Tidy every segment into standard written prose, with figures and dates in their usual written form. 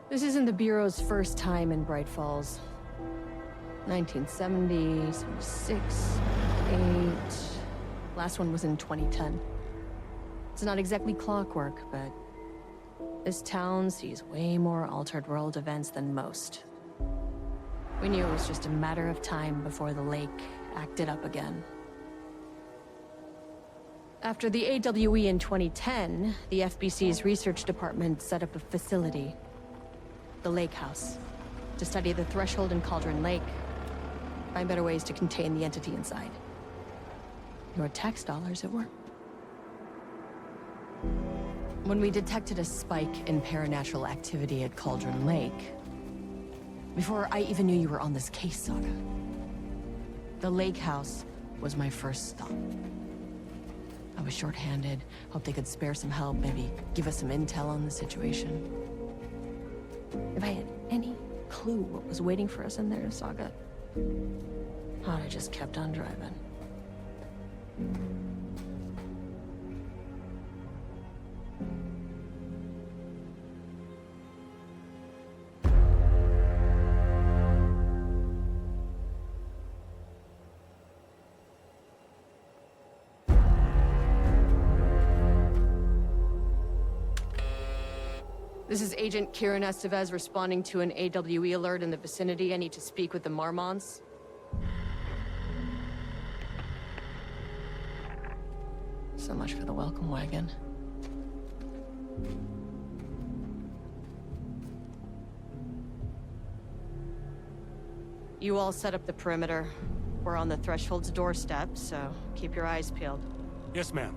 This isn't the Bureau's first time in Bright Falls. 1970, 76, 8... Last one was in 2010. It's not exactly clockwork, but this town sees way more altered world events than most. We knew it was just a matter of time before the lake acted up again. After the AWE in 2010, the FBC's research department set up a facility, the Lake House, to study the threshold in Cauldron Lake, find better ways to contain the entity inside. Your tax dollars at work. When we detected a spike in paranatural activity at Cauldron Lake, before I even knew you were on this case, Saga, the Lake House was my first stop. I was short-handed, hoped they could spare some help, maybe give us some intel on the situation. If I had any clue what was waiting for us in there, Saga, I'd have just kept on driving. This is Agent Kiran Estevez responding to an AWE alert in the vicinity. I need to speak with the Marmonts. So much for the welcome wagon. You all set up the perimeter. We're on the Threshold's doorstep, so keep your eyes peeled. Yes, ma'am.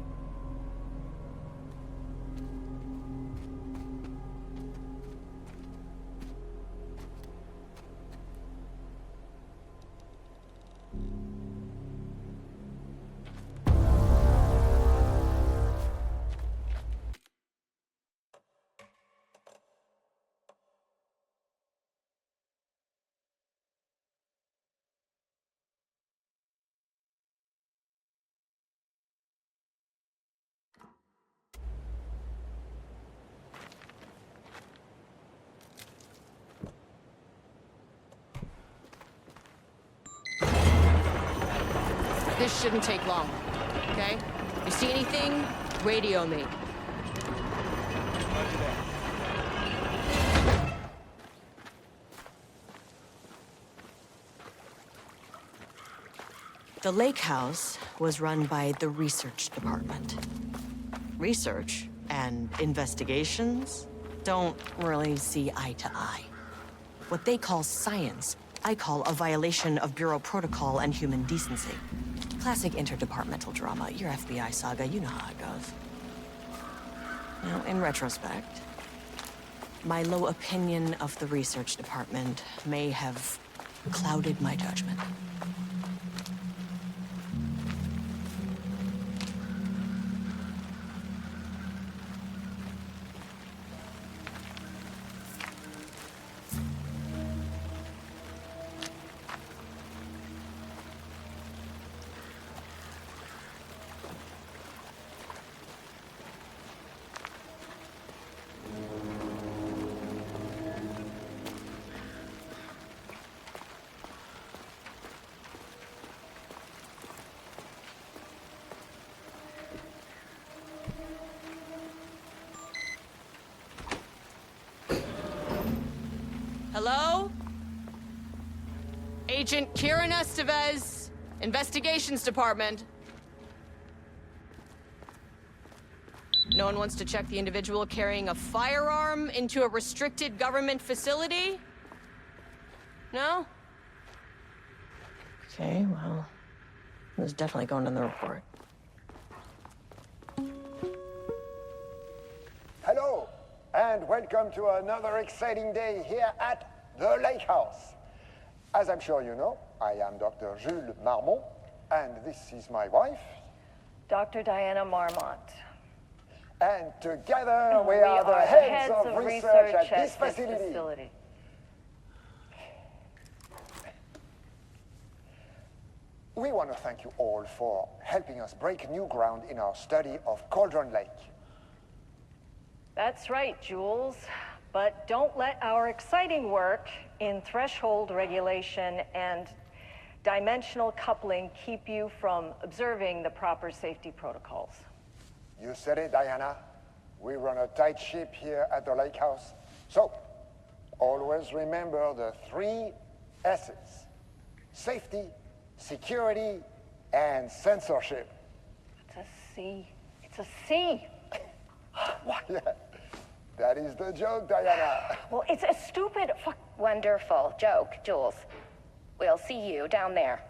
This shouldn't take long, okay? You see anything, radio me. The Lake House was run by the research department. Research and investigations don't really see eye to eye. What they call science, I call a violation of Bureau protocol and human decency. Classic interdepartmental drama. Your FBI saga, you know how it goes. Now, in retrospect, my low opinion of the research department may have clouded my judgment. Hello? Agent Kiran Estevez, Investigations Department. No one wants to check the individual carrying a firearm into a restricted government facility? No? Okay, well, this is definitely going in the report. Hello, and welcome to another exciting day here at the Lake House. As I'm sure you know, I am Dr. Jules Marmont, and this is my wife. Dr. Diana Marmont. And together we are the heads of research at this facility. We want to thank you all for helping us break new ground in our study of Cauldron Lake. That's right, Jules. But don't let our exciting work in threshold regulation and dimensional coupling keep you from observing the proper safety protocols. You said it, Diana. We run a tight ship here at the lake house. So, always remember the 3 S's. Safety, security, and censorship. It's a C. It's a C. What? Yeah. That is the joke, Diana. Well, it's a stupid fuck. Wonderful joke, Jules. We'll see you down there.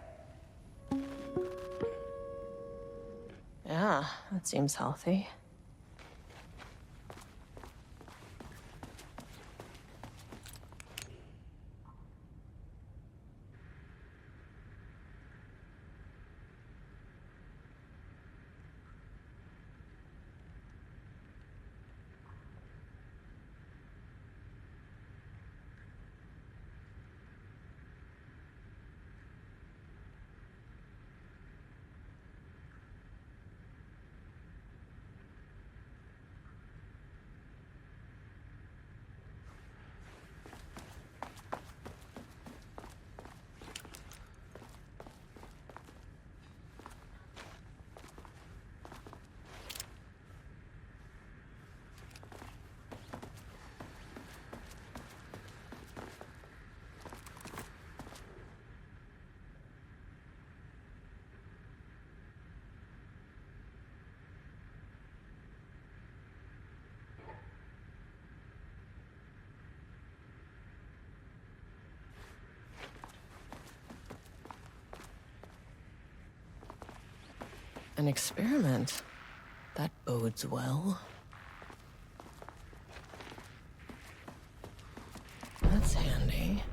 Yeah, that seems healthy. An experiment. That bodes well. That's handy.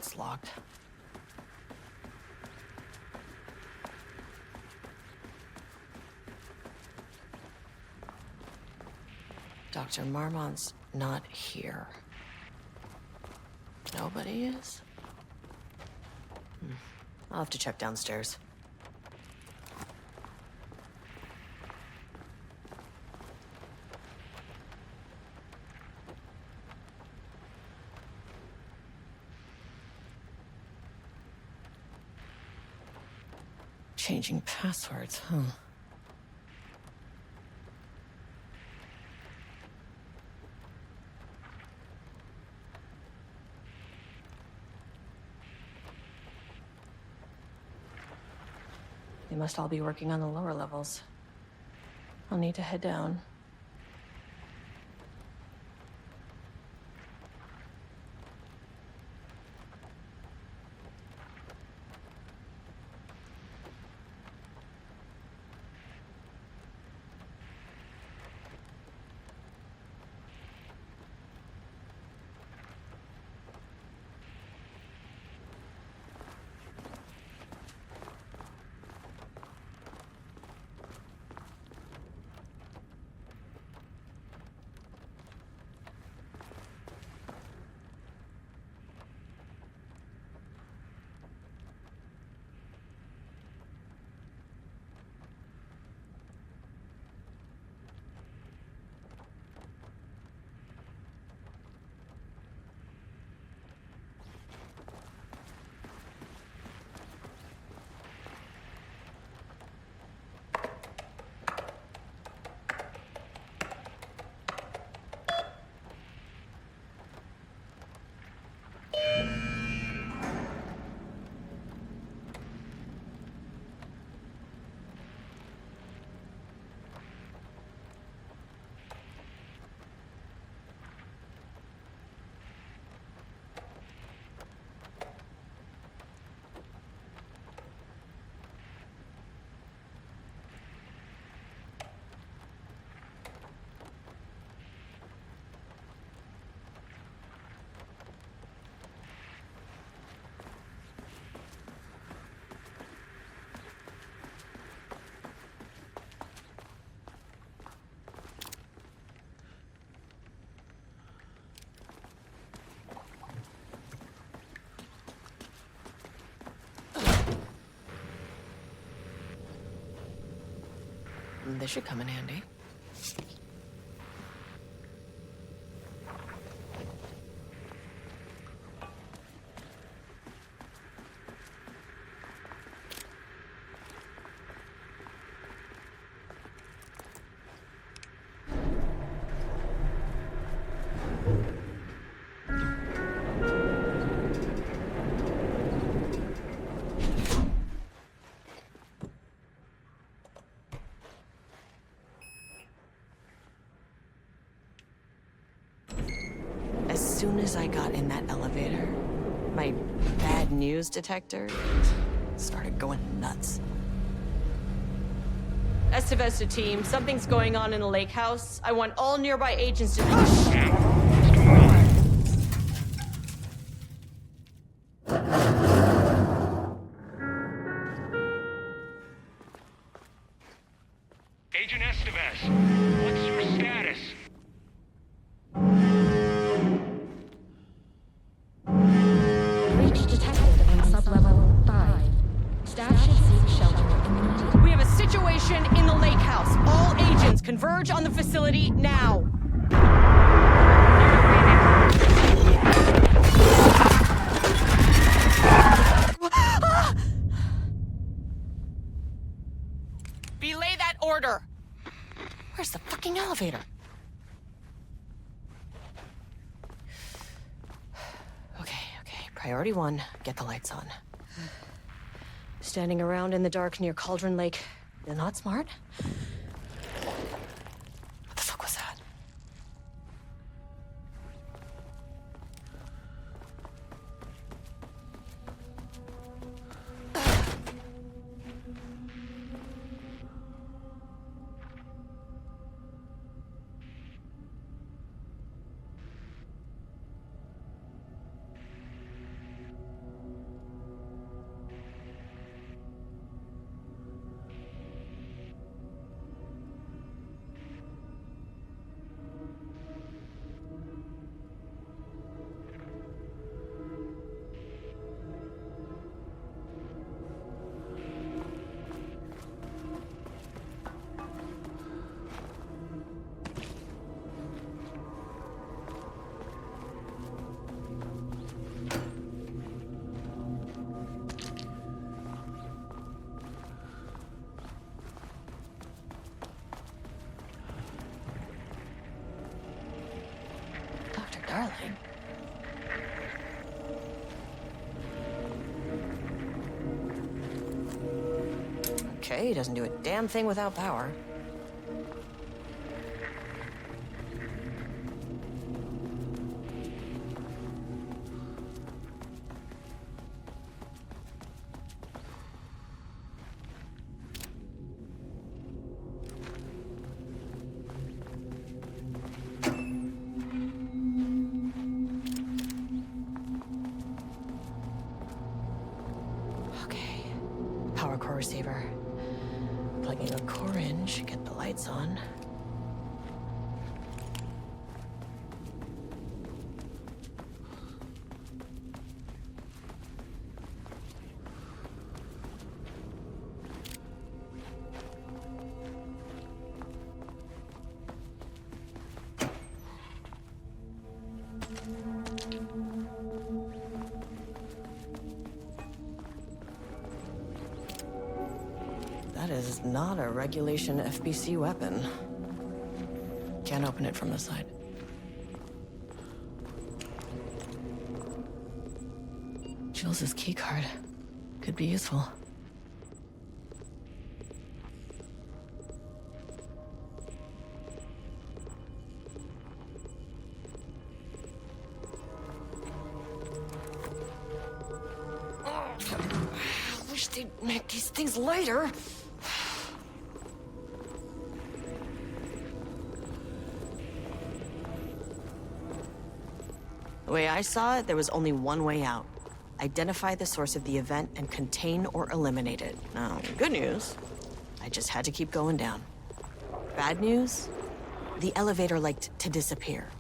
It's locked. Dr. Marmont's not here. Nobody is? I'll have to check downstairs. Changing passwords, huh? They must all be working on the lower levels. I'll need to head down. this should come in handy. As soon as I got in that elevator, my bad news detector started going nuts. Estevez to team, something's going on in the lake house. I want all nearby agents to... Agent Estevez, what's your status? Breach detected in sublevel 5. Staff should seek shelter immediately. We have a situation in the lake house. All agents converge on the facility now. Belay that order. Where's the fucking elevator? Okay. Priority 1, get the lights on. Standing around in the dark near Cauldron Lake is not smart. What the fuck was that? Darling. Okay, he doesn't do a damn thing without power. Power core receiver. Plugging a core in should get the lights on. That is not a regulation FBC weapon. Can't open it from the side. Jules's keycard could be useful. I wish they'd make these things lighter. The way I saw it, there was only one way out. Identify the source of the event and contain or eliminate it. Now, good news, I just had to keep going down. Bad news, the elevator liked to disappear.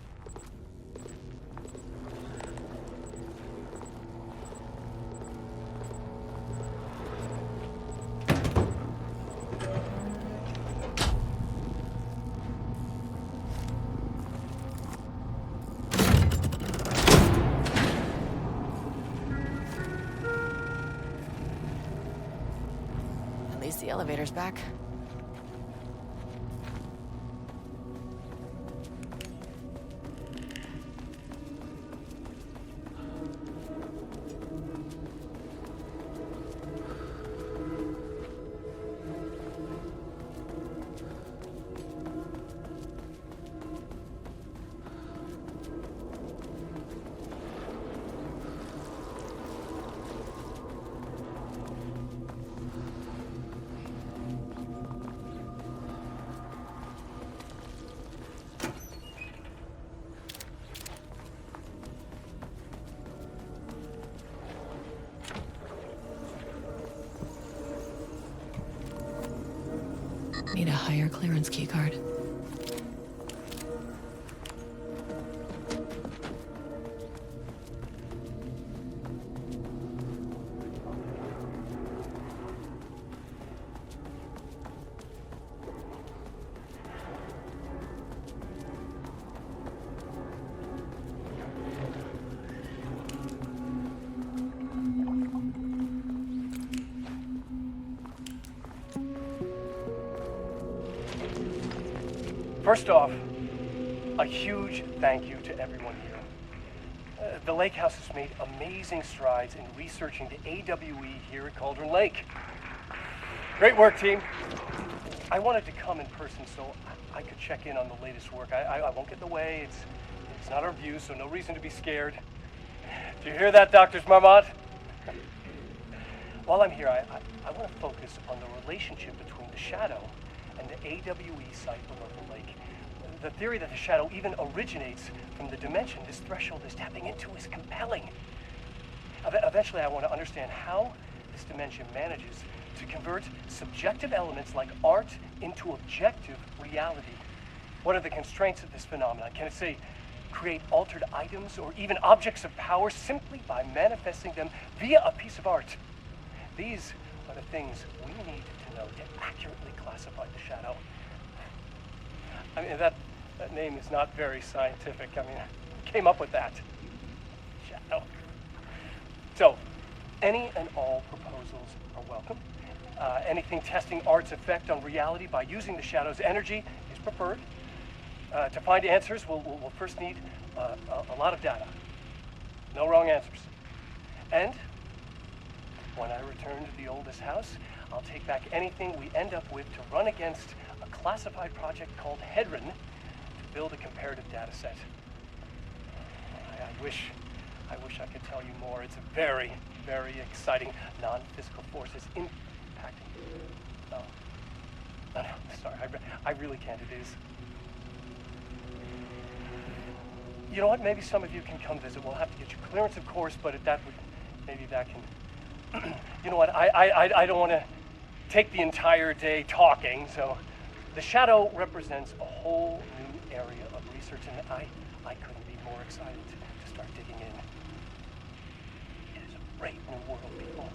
least the elevator's back. Need a higher clearance keycard. First off, a huge thank you to everyone here. The Lake House has made amazing strides in researching the AWE here at Cauldron Lake. Great work, team. I wanted to come in person so I could check in on the latest work. I won't get in the way. It's not our view, so no reason to be scared. Do you hear that, Drs. Marmot? While I'm here, I want to focus on the relationship between the shadow and the AWE site below the lake. The theory that the shadow even originates from the dimension this threshold is tapping into is compelling. Eventually, I want to understand how this dimension manages to convert subjective elements like art into objective reality. What are the constraints of this phenomenon? Can it, say, create altered items or even objects of power simply by manifesting them via a piece of art? These are the things we need to know to accurately classify the shadow. I mean, that name is not very scientific. I mean, I came up with that. Shadow. So, any and all proposals are welcome. Anything testing art's effect on reality by using the shadow's energy is preferred. To find answers, we'll first need a lot of data. No wrong answers. And when I return to the oldest house, I'll take back anything we end up with to run against a classified project called Hedron to build a comparative data set. I wish I could tell you more. It's a very, very exciting non-physical forces impacting. No, sorry, I really can't. It is. You know what? Maybe some of you can come visit. We'll have to get you clearance, of course, but maybe that can. You know what? I don't want to take the entire day talking. So, the shadow represents a whole new area of research, and I couldn't be more excited to start digging in. It is a great new world, people.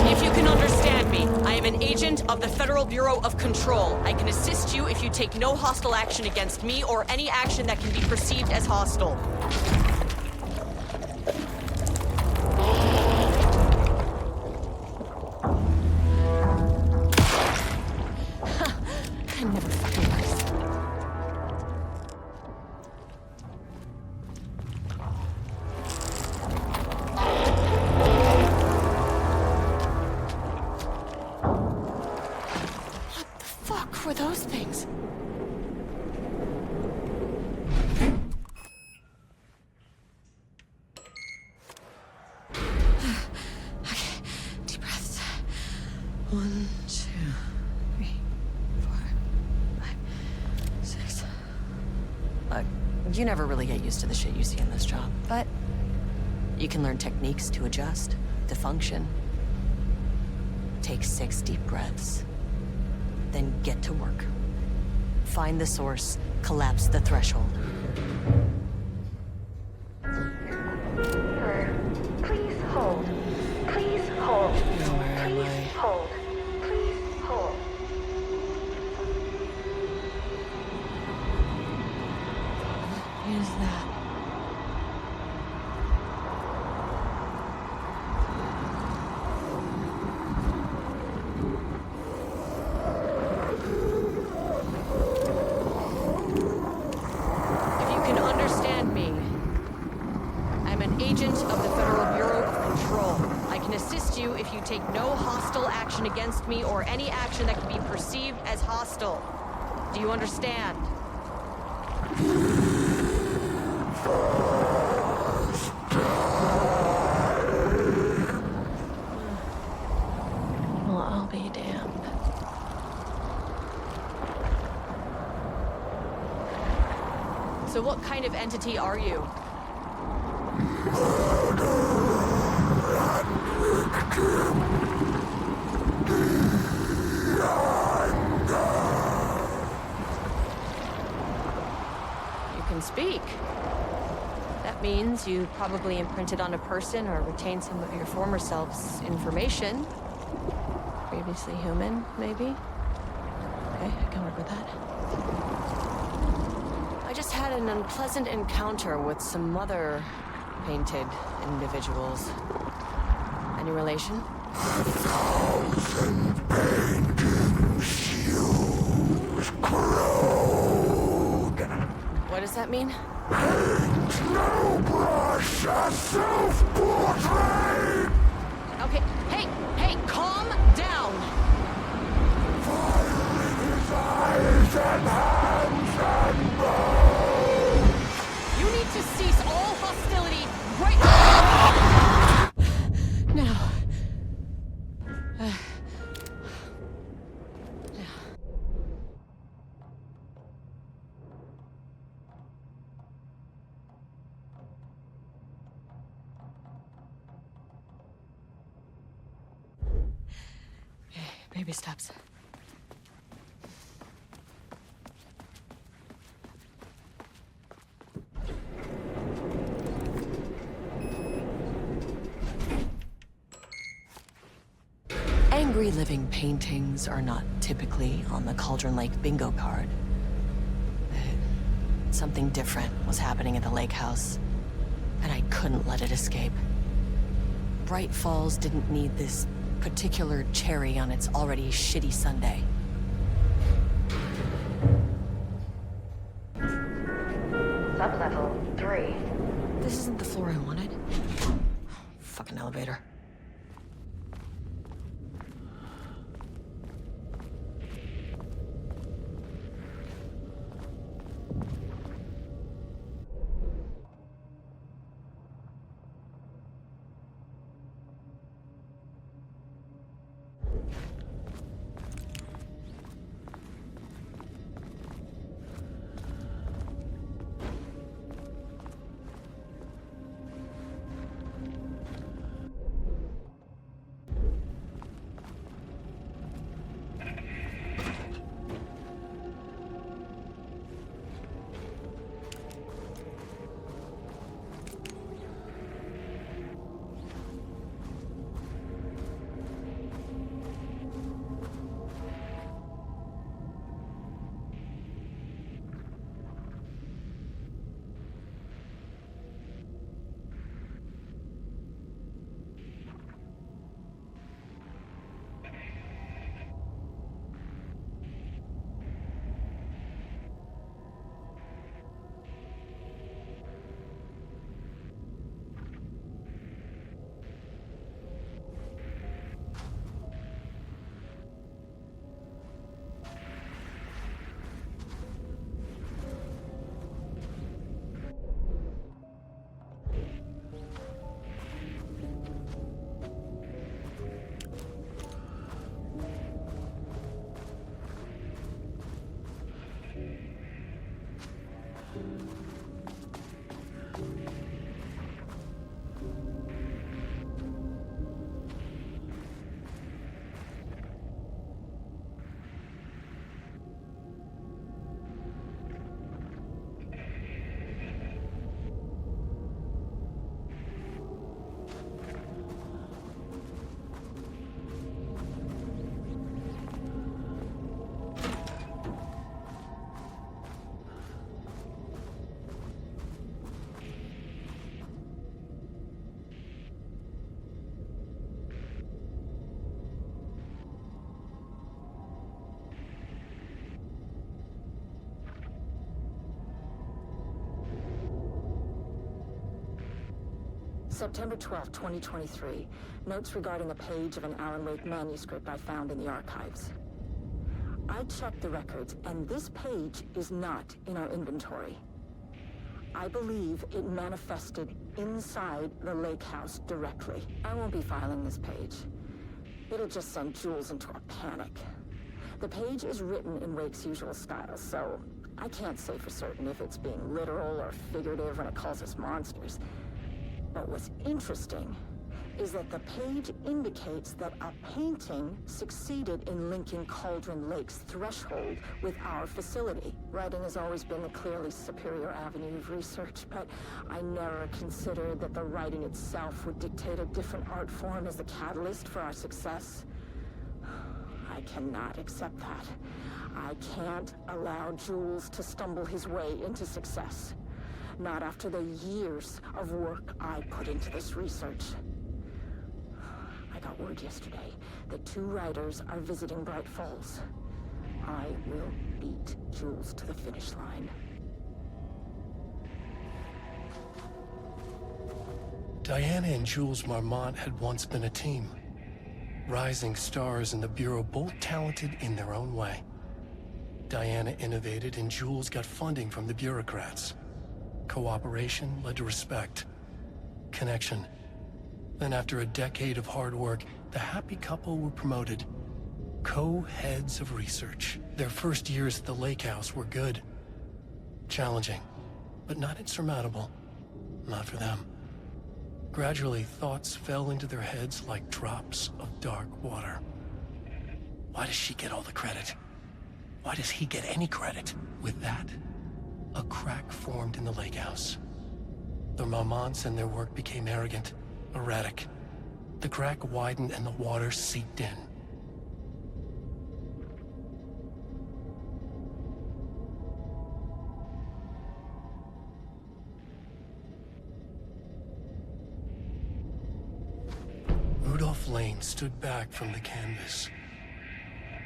If you can understand me, I am an agent of the Federal Bureau of Control. I can assist you if you take no hostile action against me or any action that can be perceived as hostile. I never fucking was. Were those things? Look, you never really get used to the shit you see in this job, but you can learn techniques to adjust, to function. Take 6 deep breaths, then get to work. Find the source, collapse the threshold. Please hold. Please hold. Where am Please I? hold. Please hold. What is that? If you can understand me, I'm an agent of the Federal Bureau of Control. I can assist you if you take no hostile action against me or any action that can be perceived as hostile. Do you understand? Well, I'll be damned. So what kind of entity are you? You can speak. That means you probably imprinted on a person or retained some of your former self's information. Previously human, maybe? Okay, I can work with that. I just had an unpleasant encounter with some other painted individuals. Any relation? What does that mean? Okay, hey, calm down! You need to cease all hostility right now. Baby steps. Angry living paintings are not typically on the Cauldron Lake bingo card. Something different was happening at the lake house, and I couldn't let it escape. Bright Falls didn't need this particular cherry on its already shitty sundae. Sublevel 3. This isn't the floor I wanted. Fucking elevator. September 12, 2023. Notes regarding a page of an Alan Wake manuscript I found in the archives. I checked the records, and this page is not in our inventory. I believe it manifested inside the lake house directly. I won't be filing this page. It'll just send Jules into a panic. The page is written in Wake's usual style, so I can't say for certain if it's being literal or figurative when it calls us monsters. But what's interesting is that the page indicates that a painting succeeded in linking Cauldron Lake's threshold with our facility. Writing has always been a clearly superior avenue of research, but I never considered that the writing itself would dictate a different art form as the catalyst for our success. I cannot accept that. I can't allow Jules to stumble his way into success. Not after the years of work I put into this research. I got word yesterday that 2 writers are visiting Bright Falls. I will beat Jules to the finish line. Diana and Jules Marmont had once been a team. Rising stars in the Bureau, both talented in their own way. Diana innovated and Jules got funding from the bureaucrats. Cooperation led to respect, connection. Then after a decade of hard work, the happy couple were promoted. Co-heads of research. Their first years at the lake house were good. Challenging, but not insurmountable. Not for them. Gradually, thoughts fell into their heads like drops of dark water. Why does she get all the credit? Why does he get any credit? With that, a crack formed in the lake house. The Marmonts and their work became arrogant, erratic. The crack widened and the water seeped in. Rudolph Lane stood back from the canvas.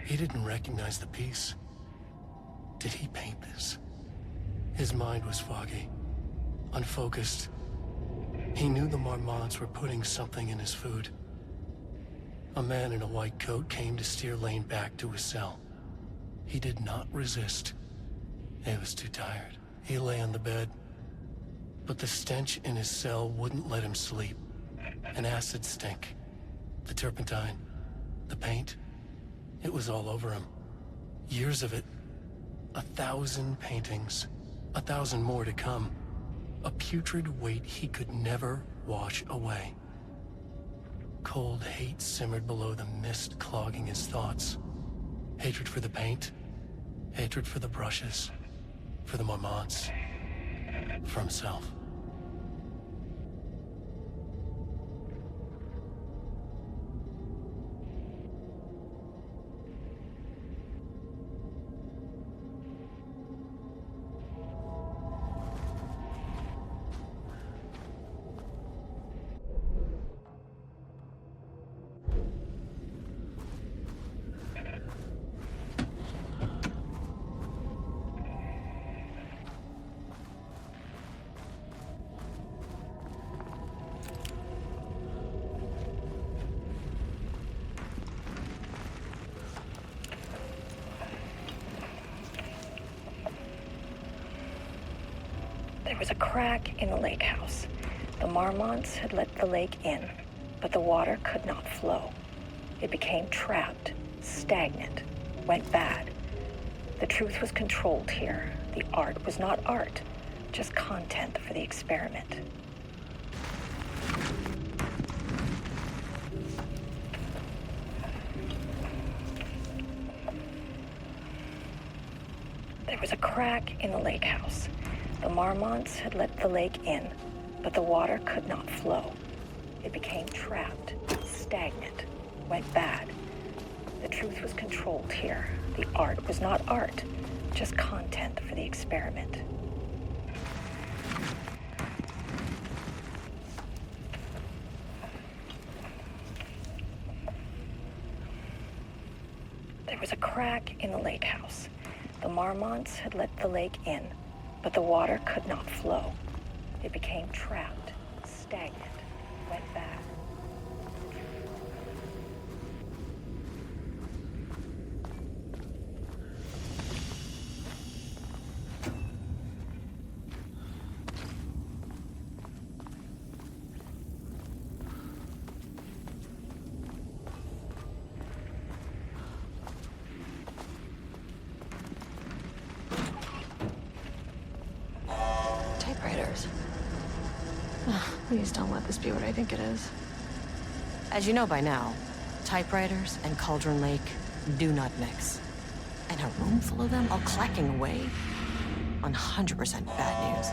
He didn't recognize the piece. Did he paint this? His mind was foggy, unfocused. He knew the Marmonts were putting something in his food. A man in a white coat came to steer Lane back to his cell. He did not resist. He was too tired. He lay on the bed, but the stench in his cell wouldn't let him sleep. An acid stink. The turpentine, the paint, it was all over him. Years of it. 1,000 paintings. 1,000 more to come. A putrid weight he could never wash away. Cold hate simmered below the mist clogging his thoughts. Hatred for the paint. Hatred for the brushes. For the Marmonts. For himself. There was a crack in the lake house. The Marmonts had let the lake in, but the water could not flow. It became trapped, stagnant, went bad. The truth was controlled here. The art was not art. just content for the experiment. There was a crack in the lake house. The Marmonts had let the lake in, but the water could not flow. It became trapped, stagnant, went bad. The truth was controlled here. The art was not art, just content for the experiment. There was a crack in the lake house. The Marmonts had let the lake in, but the water could not flow. It became trapped, stagnant, went bad. Typewriters. Please don't let this be what I think it is. As you know by now, typewriters and Cauldron Lake do not mix. And a room full of them all clacking away? 100% bad news.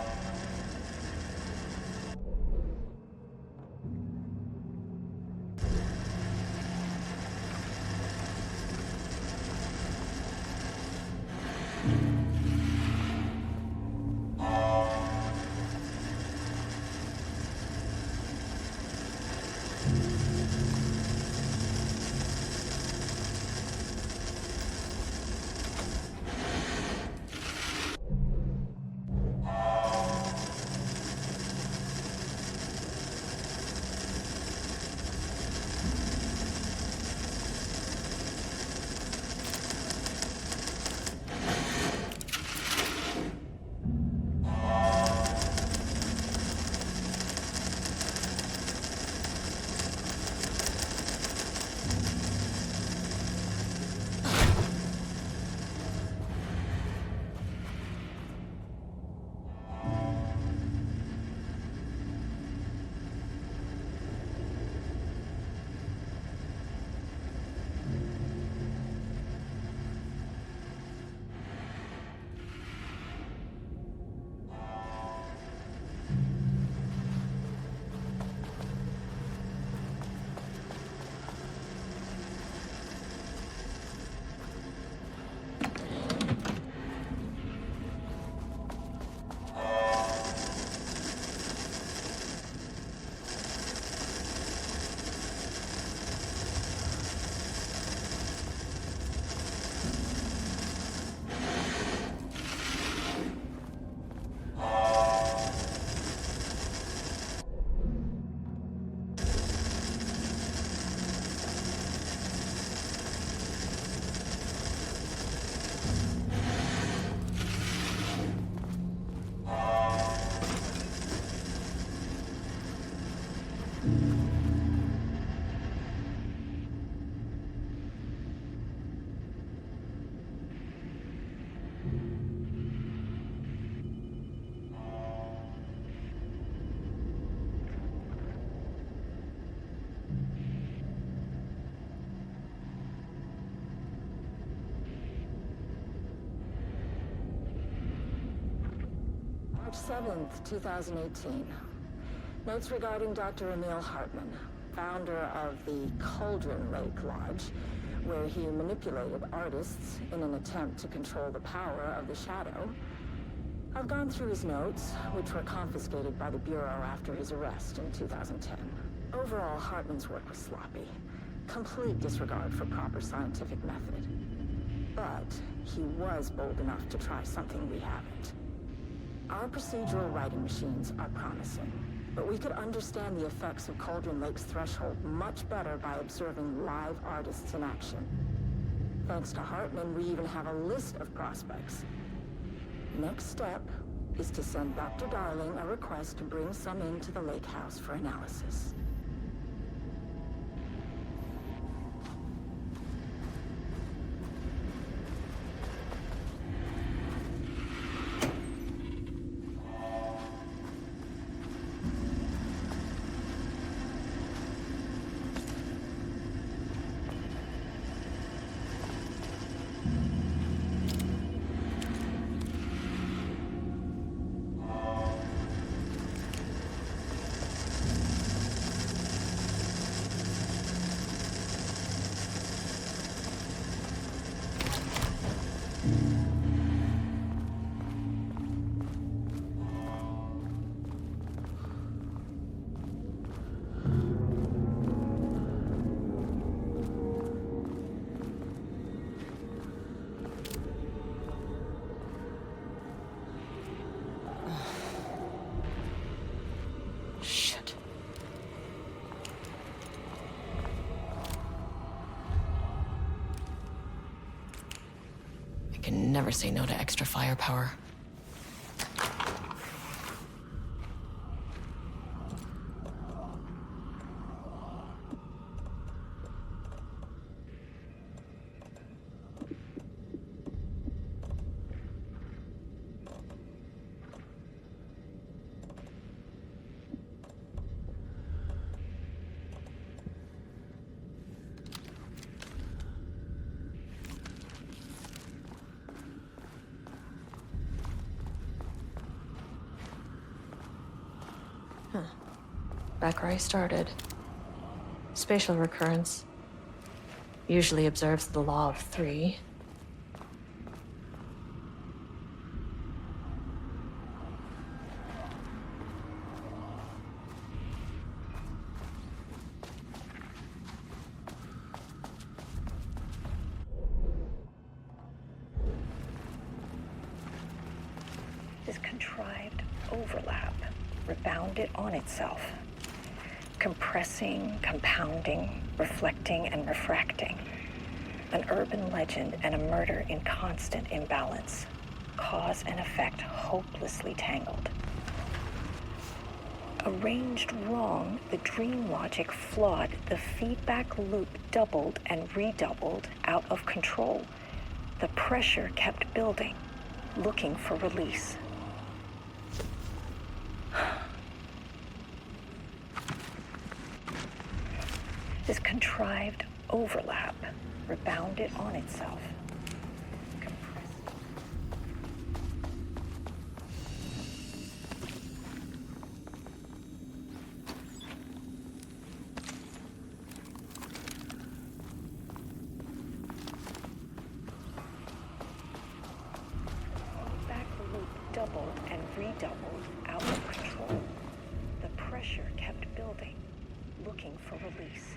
March 7th, 2018. Notes regarding Dr. Emil Hartman, founder of the Cauldron Lake Lodge, where he manipulated artists in an attempt to control the power of the shadow. I've gone through his notes, which were confiscated by the Bureau after his arrest in 2010. Overall, Hartman's work was sloppy. Complete disregard for proper scientific method. But he was bold enough to try something we haven't. Our procedural writing machines are promising, but we could understand the effects of Cauldron Lake's threshold much better by observing live artists in action. Thanks to Hartman, we even have a list of prospects. Next step is to send Dr. Darling a request to bring some into the lake house for analysis. Can never say no to extra firepower. Back where I started. Spatial recurrence usually observes the law of three. This contrived overlap rebounded on itself, compressing, compounding, reflecting, and refracting. An urban legend and a murder in constant imbalance. Cause and effect hopelessly tangled. Arranged wrong, the dream logic flawed, the feedback loop doubled and redoubled, out of control. The pressure kept building, looking for release. This contrived overlap rebounded on itself. Back loop doubled and redoubled, out of control. The pressure kept building, looking for release.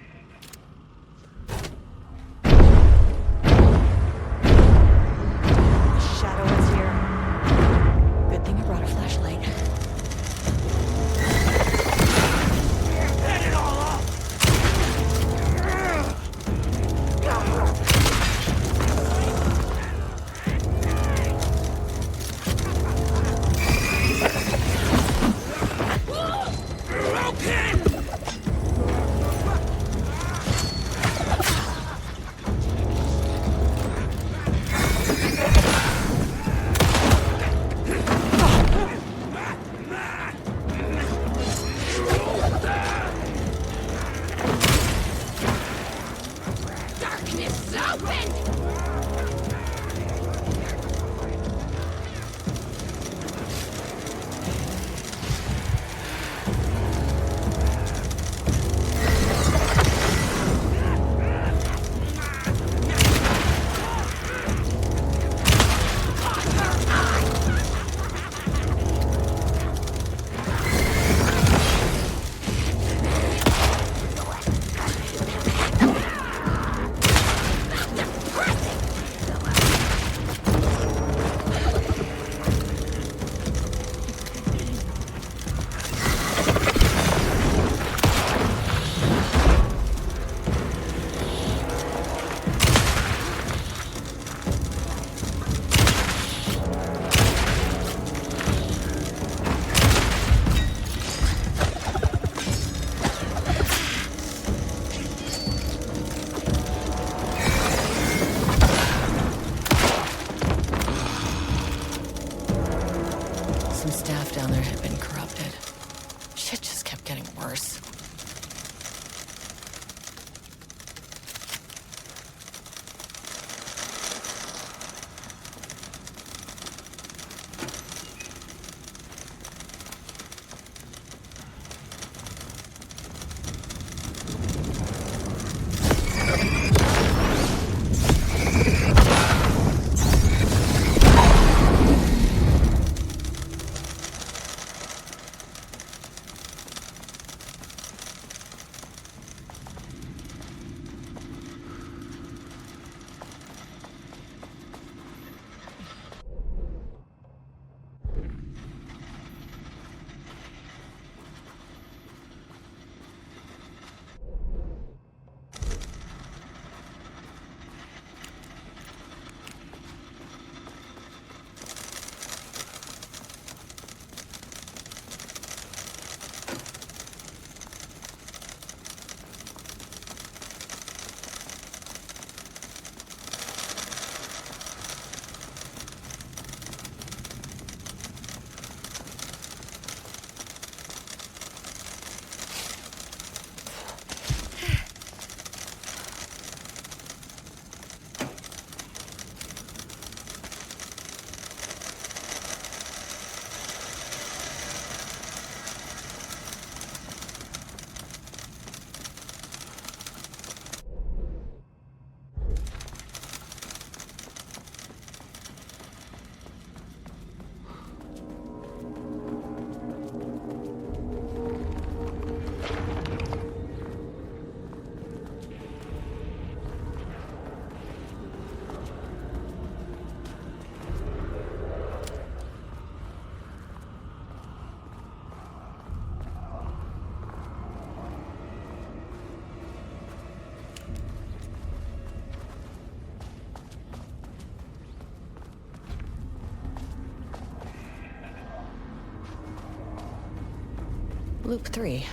Loop 3.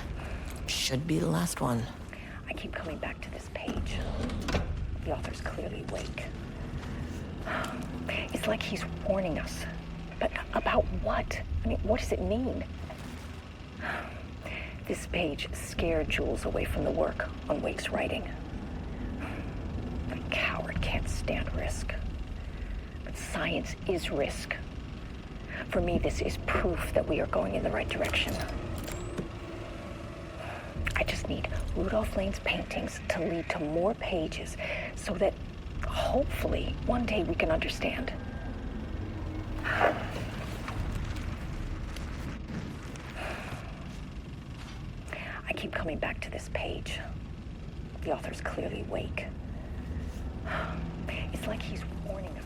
Should be the last one. I keep coming back to this page. The author's clearly awake. It's like he's warning us. But about what? I mean, what does it mean? This page scared Jules away from the work on Wake's writing. The coward can't stand risk. But science is risk. For me, this is proof that we are going in the right direction. I just need Rudolph Lane's paintings to lead to more pages so that hopefully one day we can understand. I keep coming back to this page. The author's clearly awake. It's like he's warning us.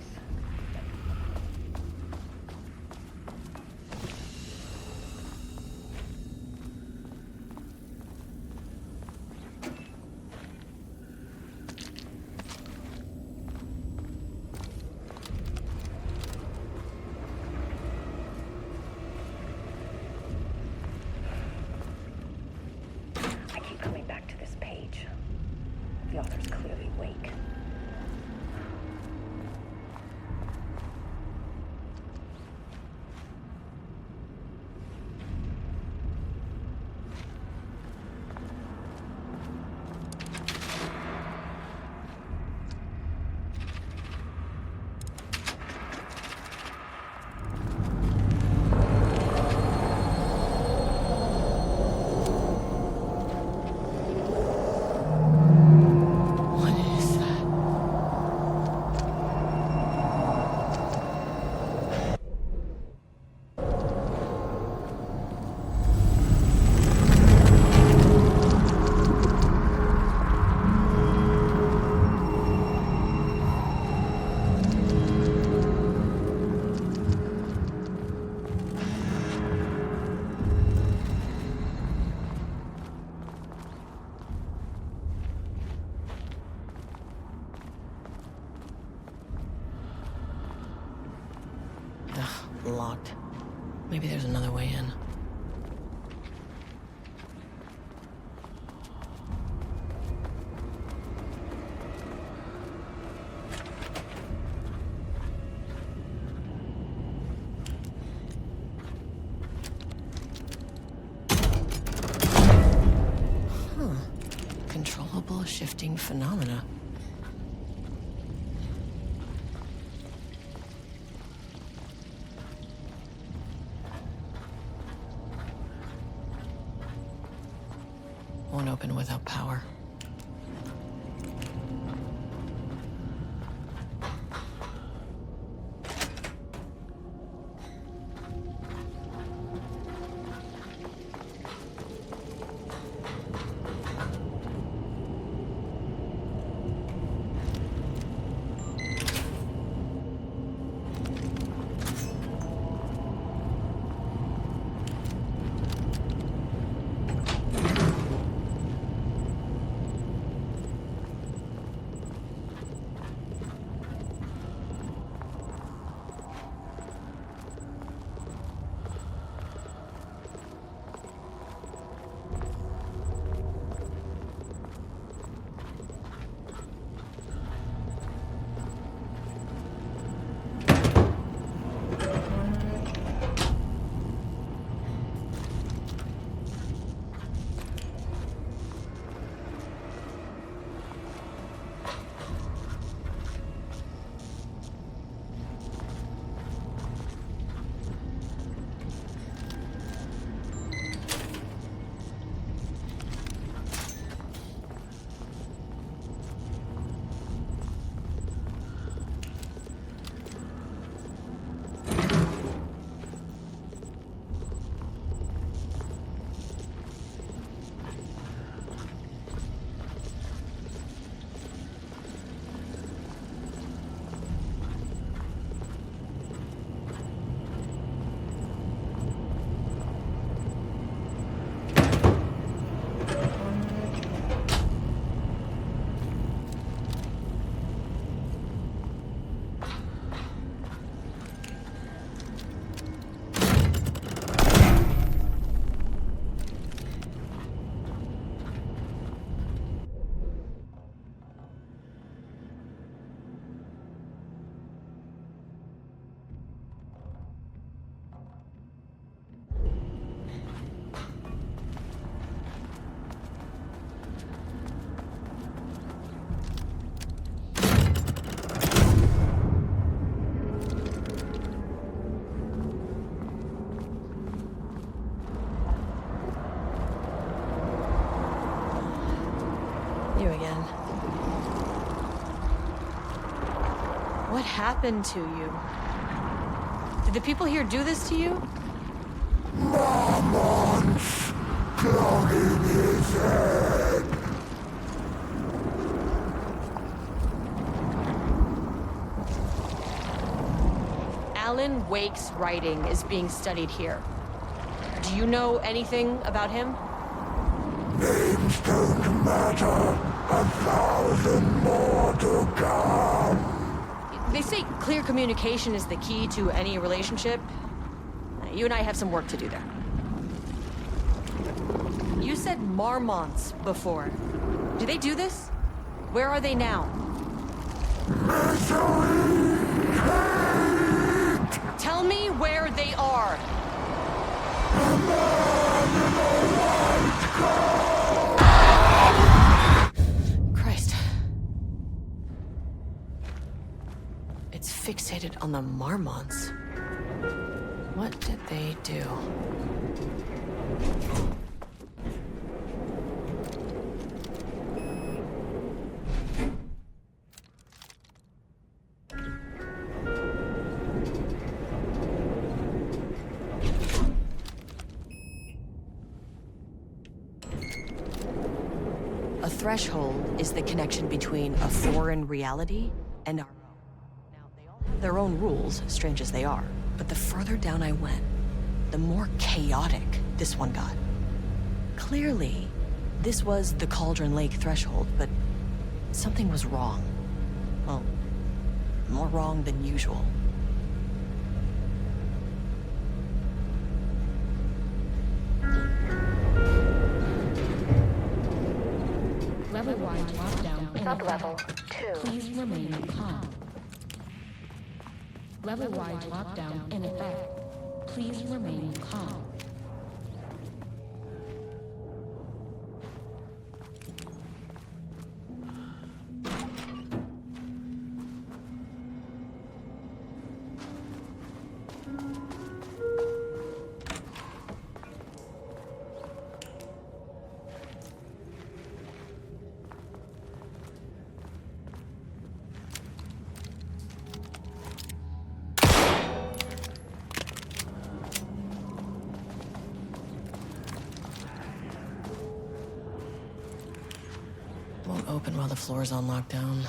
The author's clearly awake. Locked. Maybe there's another way in. Controllable shifting phenomena. Won't open without power. you again. What happened to you? Did the people here do this to you? Marmots clouding his head. Alan Wake's writing is being studied here. Do you know anything about him? Names don't matter. 1,000 more to come. They say clear communication is the key to any relationship. You and I have some work to do there. You said Marmonts before. Do they do this? Where are they now? Misery! Hate! Tell me where they are. The man in the white coat! Christ. It's fixated on the Marmonts. What did they do? A threshold is the connection between a foreign reality and our own. Now, they all have their own rules, strange as they are. But the further down I went, the more chaotic this one got. Clearly, this was the Cauldron Lake threshold, but something was wrong. Well, more wrong than usual. Level-wide lockdown. Sub-level 2. Please remain calm. Level-wide lockdown in effect. Please remain calm. Won't open while the floor's on lockdown.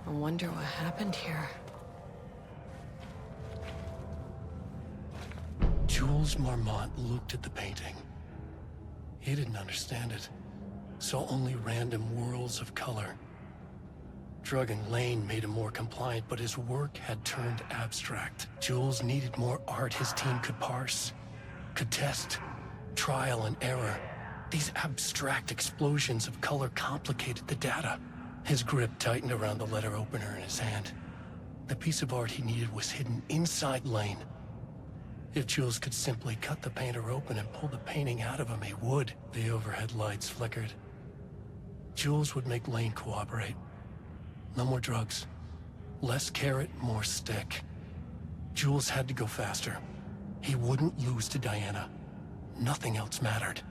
I wonder what happened here. Jules Marmont looked at the painting. He didn't understand it. Saw only random whirls of color. Drugging Lane made him more compliant, but his work had turned abstract. Jules needed more art his team could parse, could test, trial and error. These abstract explosions of color complicated the data. His grip tightened around the letter opener in his hand. The piece of art he needed was hidden inside Lane. If Jules could simply cut the painter open and pull the painting out of him, he would. The overhead lights flickered. Jules would make Lane cooperate. No more drugs. Less carrot, more stick. Jules had to go faster. He wouldn't lose to Diana. Nothing else mattered.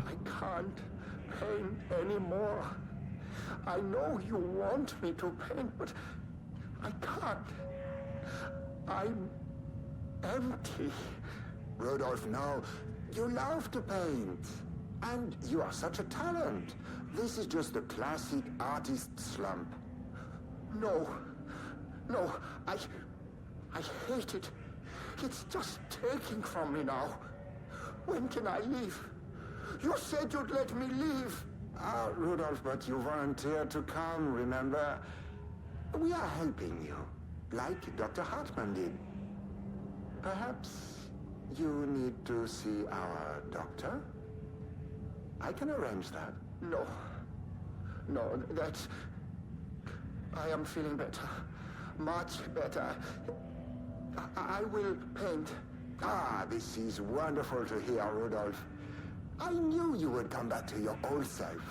I can't paint anymore. I know you want me to paint, but I can't. I'm empty. Rudolph, no. You love to paint. And you are such a talent. This is just the classic artist slump. No. No, I hate it. It's just taking from me now. When can I leave? You said you'd let me leave. Ah, Rudolph, but you volunteered to come, remember? We are helping you, like Dr. Hartman did. Perhaps you need to see our doctor? I can arrange that. No. No, that's... I am feeling better. Much better. I will paint. Ah, this is wonderful to hear, Rudolph. I knew you would come back to your old self.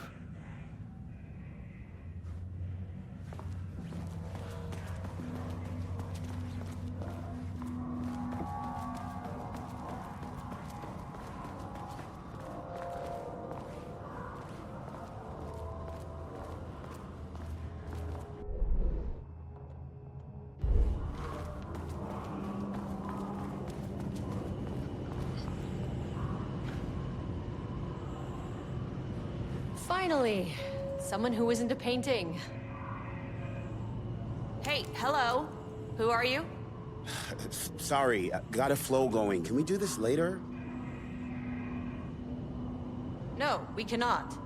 Finally, someone who isn't a painting. Hey, hello. Who are you? Sorry, got a flow going. Can we do this later? No, we cannot.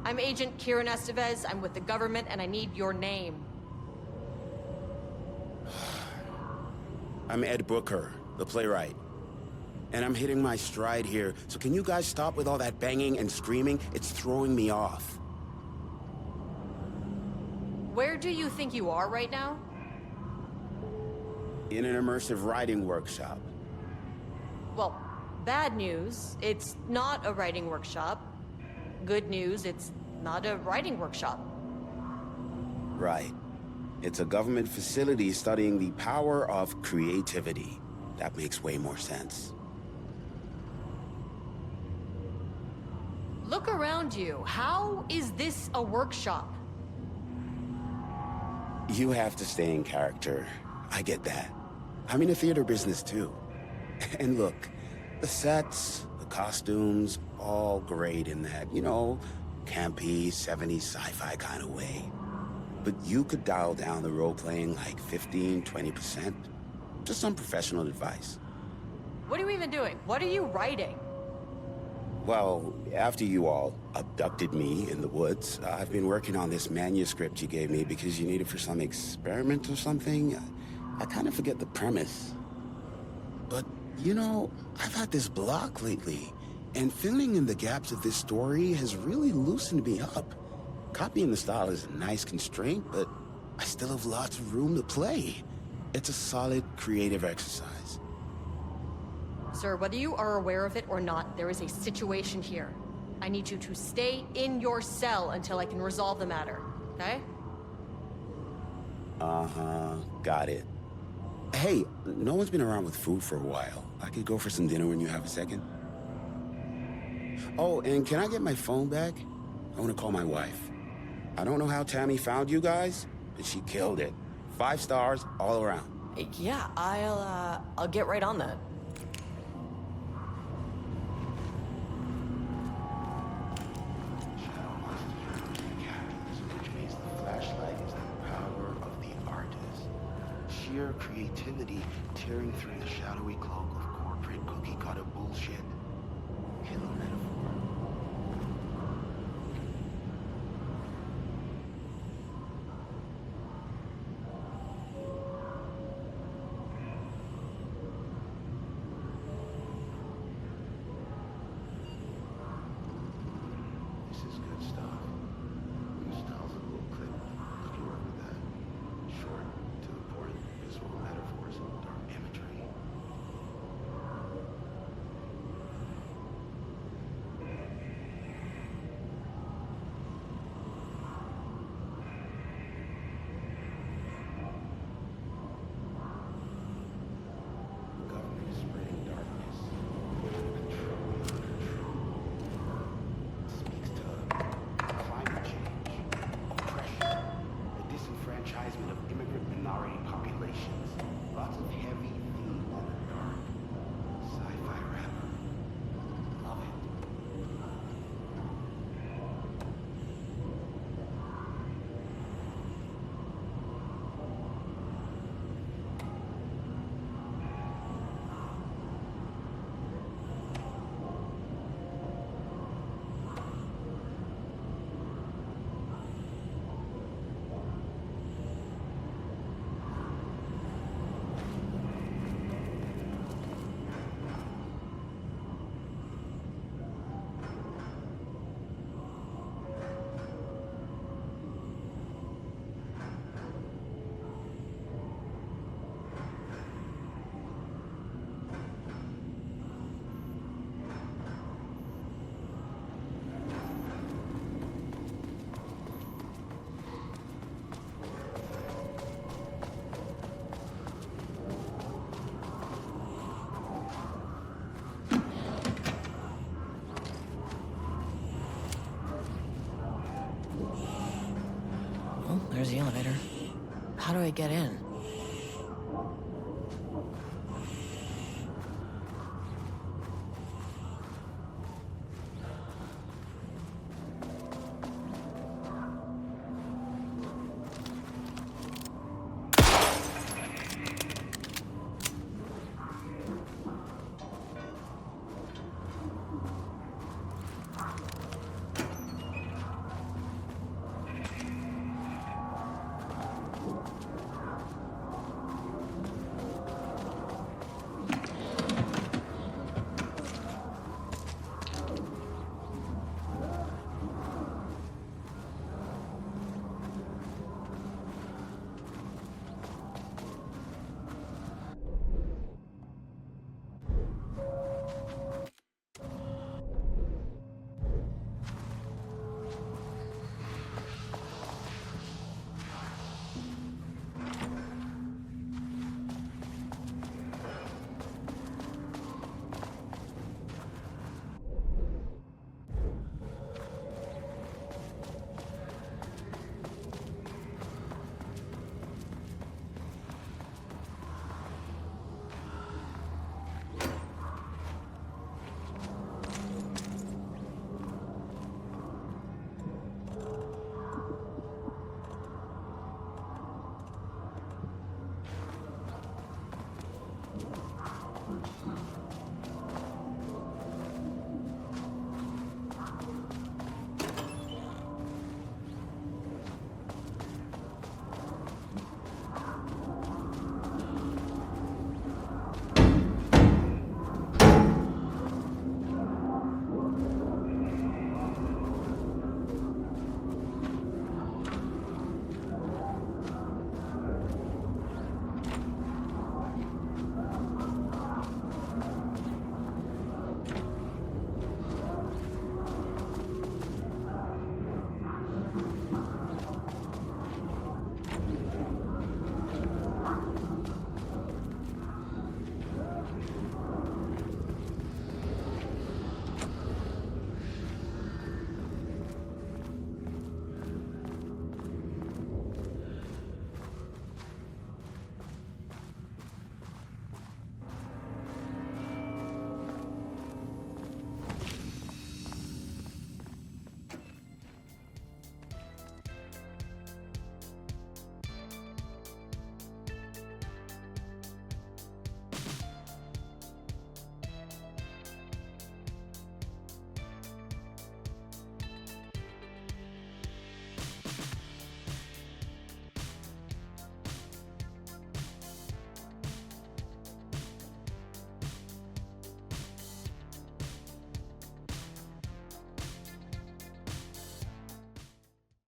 I'm Agent Kiran Estevez. I'm with the government, and I need your name. I'm Ed Booker, the playwright. And I'm hitting my stride here, so can you guys stop with all that banging and screaming? It's throwing me off. Where do you think you are right now? In an immersive writing workshop. Well, bad news, it's not a writing workshop. Good news, it's not a writing workshop. Right. It's a government facility studying the power of creativity. That makes way more sense. Look around you. How is this a workshop? You have to stay in character. I get that. I'm in the theater business too. And look, the sets, the costumes, all great in that, you know, campy, 70s sci-fi kind of way. But you could dial down the role-playing like 15, 20%. Just some professional advice. What are you even doing? What are you writing? Well, after you all abducted me in the woods, I've been working on this manuscript you gave me because you need it for some experiment or something. I kind of forget the premise. But, you know, I've had this block lately, and filling in the gaps of this story has really loosened me up. Copying the style is a nice constraint, but I still have lots of room to play. It's a solid creative exercise. Sir, whether you are aware of it or not, there is a situation here. I need you to stay in your cell until I can resolve the matter, okay? Uh-huh, got it. Hey, no one's been around with food for a while. I could go for some dinner when you have a second. Oh, and can I get my phone back? I want to call my wife. I don't know how Tammy found you guys, but she killed it. 5 stars all around. Yeah, I'll get right on that. Which means the flashlight is the power of the artist. Sheer creativity tearing through the shadowy cloak of corporate cookie-cutter bullshit. Killer metaphor. This is good stuff. New styles of little clip. How do you work with that? Short, to the point, visual metaphors, dark imagery. The government is spreading darkness. Speaks to climate change, oppression, the disenfranchisement of immigrant minority populations. Lots of heavy themes Sci-fi rap. Love it. Well, there's the elevator. How do I get in?